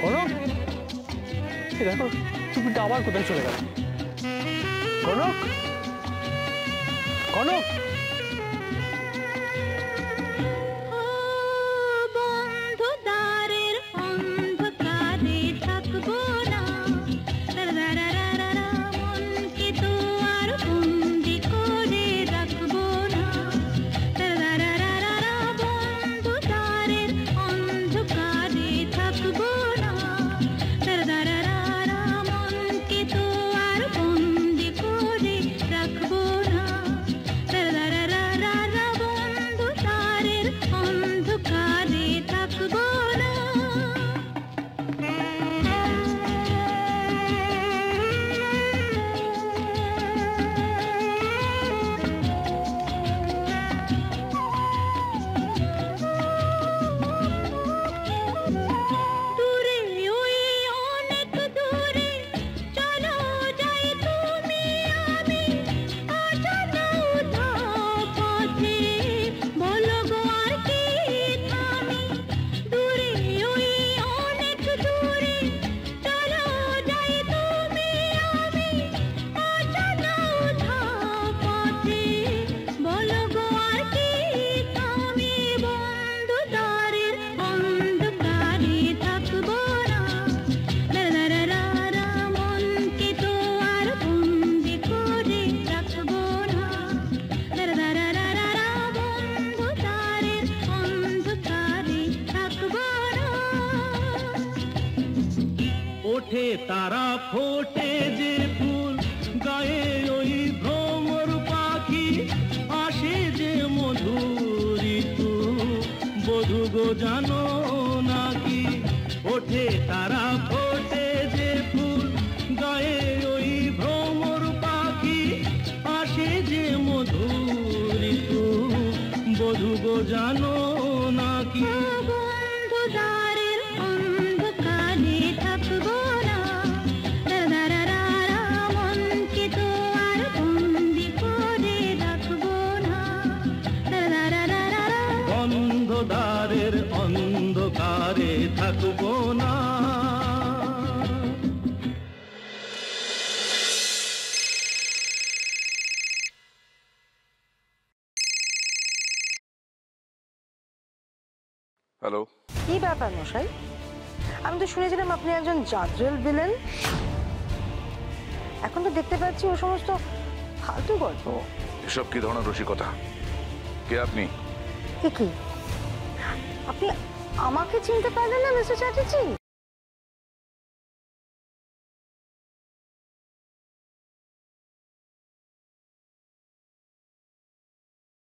কনক, দেখো টুপিটা আবার কোথায় চলে গেল। কনক, কনক, ওঠে তারা ফোটে যে ফুল, গায়ে ওই ভ্রমর পাখি, আসে যে মধুর ঋতু, বধূ গো জানো নাকি? ওঠে তারা ফোটে যে ফুল, গায়ে ওই ভ্রমর পাখি, আসে যে মধুর ঋতু, বধূ গো জানো নাকি? বন্ধদারের অন্ধকারে থাকবো না। হ্যালো, কি ব্যাপার মশাই? আমি তো শুনেছিলাম আপনি একজন জাদ্রেল ভিলেন। এখন তো দেখতে পাচ্ছি ও সমস্ত ফালতু গল্প। এসব কি ধরনের রসিকতা? কে আপনি? কি আপনি আমাকে চিনতে পারলেন না মিস্টার চ্যাটার্জি?